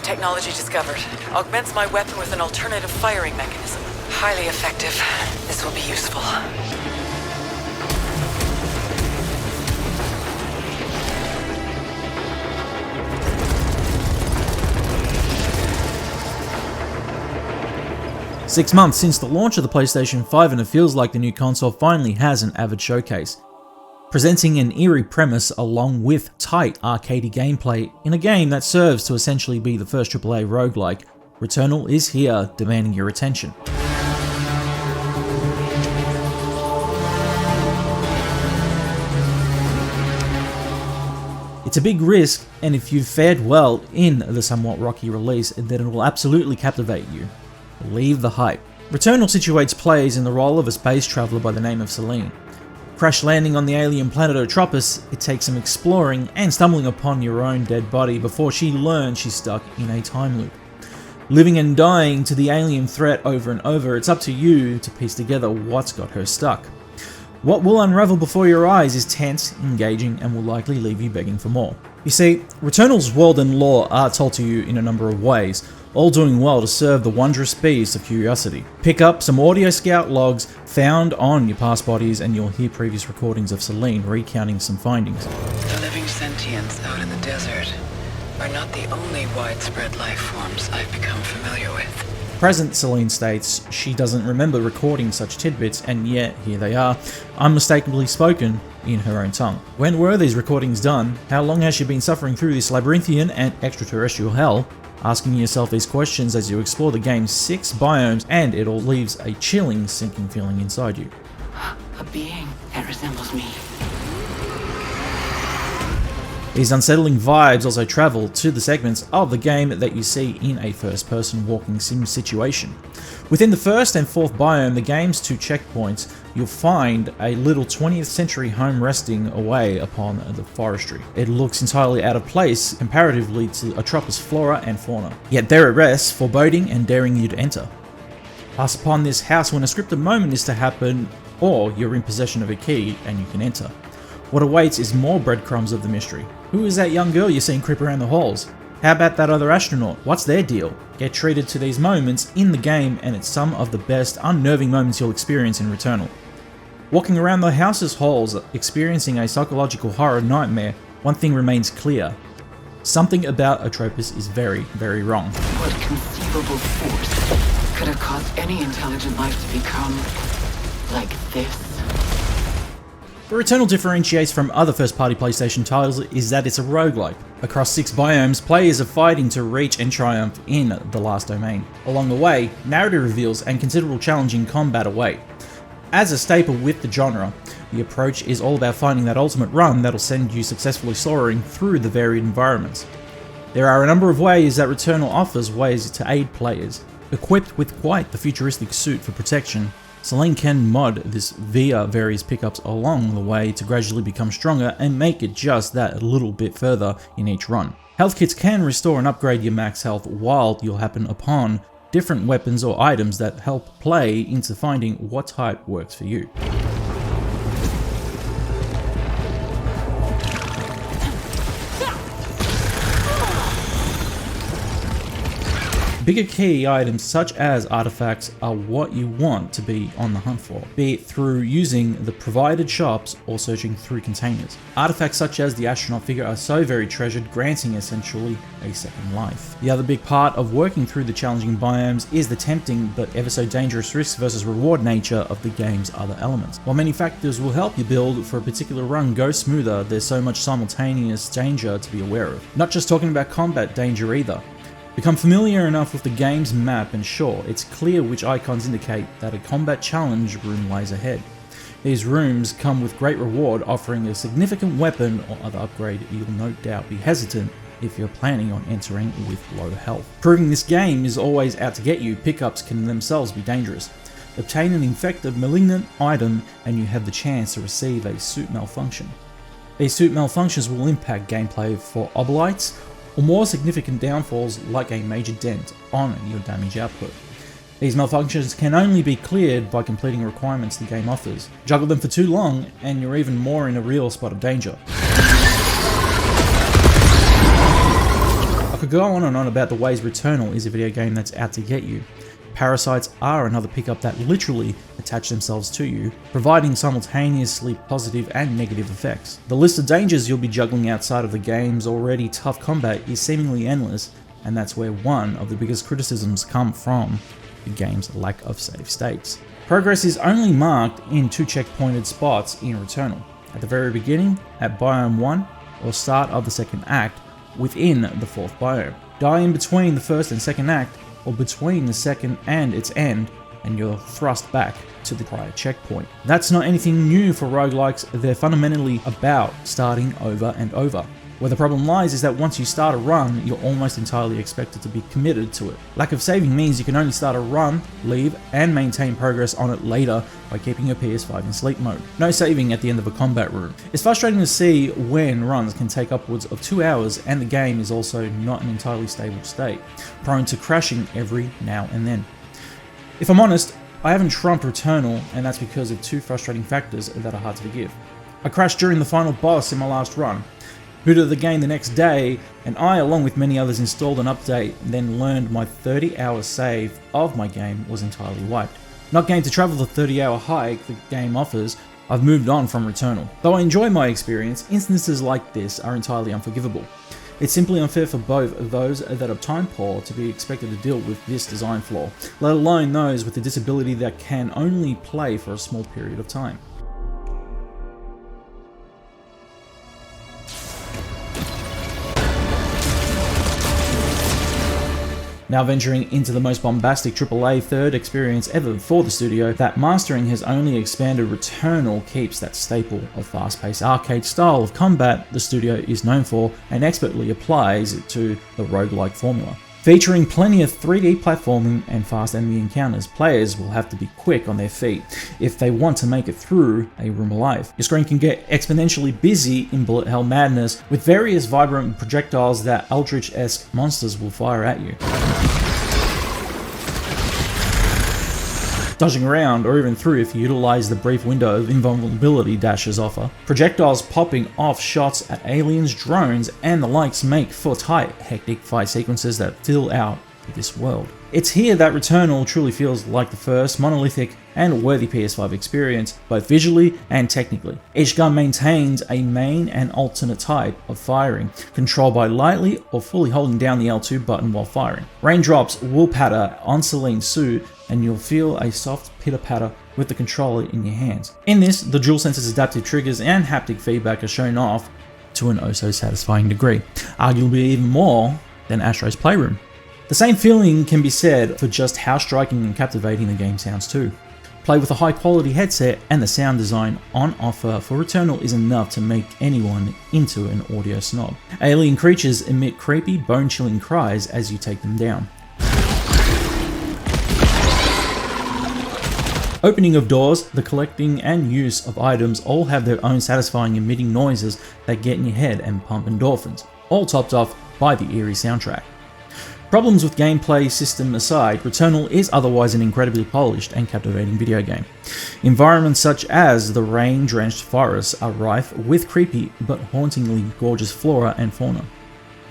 Technology discovered. Augments my weapon with an alternative firing mechanism. Highly effective. This will be useful. 6 months since the launch of the PlayStation 5, and it feels like the new console finally has an avid showcase. Presenting an eerie premise along with tight arcadey gameplay in a game that serves to essentially be the first AAA roguelike, Returnal is here demanding your attention. It's a big risk, and if you've fared well in the somewhat rocky release, then it will absolutely captivate you. Leave the hype. Returnal situates players in the role of a space traveller by the name of Celine. Crash landing on the alien planet Otropis, it takes some exploring and stumbling upon your own dead body before she learns she's stuck in a time loop. Living and dying to the alien threat over and over, it's up to you to piece together what's got her stuck. What will unravel before your eyes is tense, engaging, and will likely leave you begging for more. You see, Returnal's world and lore are told to you in a number of ways, all doing well to serve the wondrous beast of curiosity. Pick up some audio scout logs found on your past bodies and you'll hear previous recordings of Celine recounting some findings. The living sentients out in the desert are not the only widespread life forms I've become familiar with. Present, Celine states she doesn't remember recording such tidbits, and yet here they are, unmistakably spoken in her own tongue. When were these recordings done? How long has she been suffering through this labyrinthian and extraterrestrial hell? Asking yourself these questions as you explore the game's 6 biomes, and it all leaves a chilling, sinking feeling inside you. A being that resembles me. These unsettling vibes also travel to the segments of the game that you see in a first-person walking sim situation. Within the 1st and 4th biome, the game's 2 checkpoints, you'll find a little 20th century home resting away upon the forestry. It looks entirely out of place comparatively to Otropis' flora and fauna. Yet there it rests, foreboding and daring you to enter. Pass upon this house when a scripted moment is to happen, or you're in possession of a key and you can enter. What awaits is more breadcrumbs of the mystery. Who is that young girl you're seeing creep around the halls? How about that other astronaut? What's their deal? Get treated to these moments in the game, and it's some of the best unnerving moments you'll experience in Returnal. Walking around the house's halls, experiencing a psychological horror nightmare, one thing remains clear. Something about Otropis is very, very wrong. What conceivable force could have caused any intelligent life to become like this? Where Returnal differentiates from other first-party PlayStation titles is that it's a roguelike. Across 6 biomes, players are fighting to reach and triumph in the last domain. Along the way, narrative reveals and considerable challenging combat await. As a staple with the genre, the approach is all about finding that ultimate run that'll send you successfully soaring through the varied environments. There are a number of ways that Returnal offers ways to aid players. Equipped with quite the futuristic suit for protection, Celine can mod this via various pickups along the way to gradually become stronger and make it just that little bit further in each run. Health kits can restore and upgrade your max health while you'll happen upon different weapons or items that help play into finding what type works for you. Bigger key items such as artifacts are what you want to be on the hunt for, be it through using the provided shops or searching through containers. Artifacts such as the astronaut figure are so very treasured, granting essentially a second life. The other big part of working through the challenging biomes is the tempting but ever so dangerous risk versus reward nature of the game's other elements. While many factors will help you build for a particular run go smoother, there's so much simultaneous danger to be aware of. Not just talking about combat danger either. Become familiar enough with the game's map and sure, it's clear which icons indicate that a combat challenge room lies ahead. These rooms come with great reward, offering a significant weapon or other upgrade you'll no doubt be hesitant if you're planning on entering with low health. Proving this game is always out to get you, pickups can themselves be dangerous. Obtain an infected malignant item and you have the chance to receive a suit malfunction. These suit malfunctions will impact gameplay for obolites, or more significant downfalls like a major dent on your damage output. These malfunctions can only be cleared by completing requirements the game offers. Juggle them for too long and you're even more in a real spot of danger. A could go on and on about the ways Returnal is a video game that's out to get you. Parasites are another pickup that literally attach themselves to you, providing simultaneously positive and negative effects. The list of dangers you'll be juggling outside of the game's already tough combat is seemingly endless, and that's where one of the biggest criticisms come from, the game's lack of save states. Progress is only marked in 2 checkpointed spots in Returnal, at the very beginning, at Biome 1, or start of the second act, within the 4th biome. Die in between the first and second act, or between the second and its end, and you're thrust back to the prior checkpoint. That's not anything new for roguelikes, they're fundamentally about starting over and over. Where the problem lies is that once you start a run, you're almost entirely expected to be committed to it. Lack of saving means you can only start a run, leave, and maintain progress on it later by keeping your PS5 in sleep mode. No saving at the end of a combat room. It's frustrating to see when runs can take upwards of 2 hours and the game is also not an entirely stable state, prone to crashing every now and then. If I'm honest, I haven't trumped Returnal, and that's because of 2 frustrating factors that are hard to forgive. I crashed during the final boss in my last run, booted the game the next day, and I, along with many others, installed an update, then learned my 30-hour save of my game was entirely wiped. Not game to travel the 30-hour hike the game offers, I've moved on from Returnal. Though I enjoy my experience, instances like this are entirely unforgivable. It's simply unfair for both those that are time poor to be expected to deal with this design flaw, let alone those with a disability that can only play for a small period of time. Now venturing into the most bombastic AAA third experience ever for the studio, that mastering has only expanded. Returnal keeps that staple of fast-paced arcade style of combat the studio is known for and expertly applies it to the roguelike formula. Featuring plenty of 3D platforming and fast enemy encounters, players will have to be quick on their feet if they want to make it through a room alive. Your screen can get exponentially busy in bullet hell madness with various vibrant projectiles that Eldritch-esque monsters will fire at you. Dodging around or even through if you utilize the brief window of invulnerability dashes offer. Projectiles popping off shots at aliens, drones, and the likes make for tight, hectic fight sequences that fill out this world. It's here that Returnal truly feels like the first monolithic and worthy PS5 experience, both visually and technically. Each gun maintains a main and alternate type of firing, controlled by lightly or fully holding down the L2 button while firing. Raindrops will patter on Celine's suit, and you'll feel a soft pitter-patter with the controller in your hands. In this, the DualSense's adaptive triggers and haptic feedback are shown off to an oh-so-satisfying degree, arguably even more than Astro's Playroom. The same feeling can be said for just how striking and captivating the game sounds too. Play with a high quality headset and the sound design on offer for Returnal is enough to make anyone into an audio snob. Alien creatures emit creepy, bone-chilling cries as you take them down. Opening of doors, the collecting and use of items all have their own satisfying emitting noises that get in your head and pump endorphins, all topped off by the eerie soundtrack. Problems with gameplay system aside, Returnal is otherwise an incredibly polished and captivating video game. Environments such as the rain-drenched forests are rife with creepy but hauntingly gorgeous flora and fauna.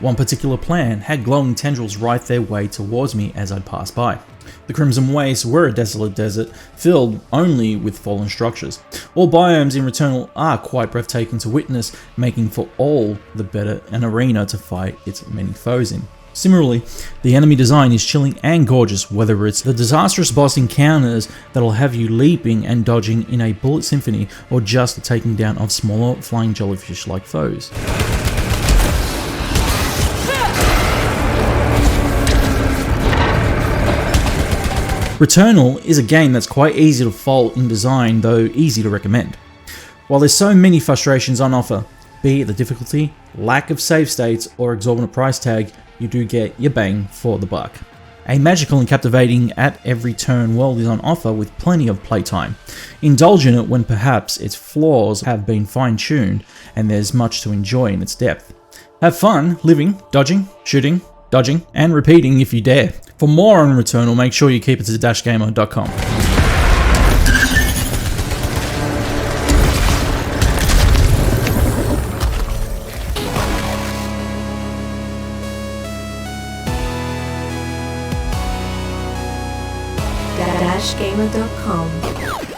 One particular plant had glowing tendrils right their way towards me as I passed by. The Crimson Wastes were a desolate desert, filled only with fallen structures. All biomes in Returnal are quite breathtaking to witness, making for all the better an arena to fight its many foes in. Similarly, the enemy design is chilling and gorgeous, whether it's the disastrous boss encounters that'll have you leaping and dodging in a bullet symphony, or just the taking down of smaller flying jellyfish-like foes. Returnal is a game that's quite easy to fault in design, though easy to recommend. While there's so many frustrations on offer, be it the difficulty, lack of save states, or exorbitant price tag, you do get your bang for the buck. A magical and captivating at every turn world is on offer with plenty of playtime. Indulge in it when perhaps its flaws have been fine-tuned and there's much to enjoy in its depth. Have fun living, dodging, shooting, dodging, and repeating if you dare. For more on Returnal, make sure you keep it to dashgamer.com. gamer.com.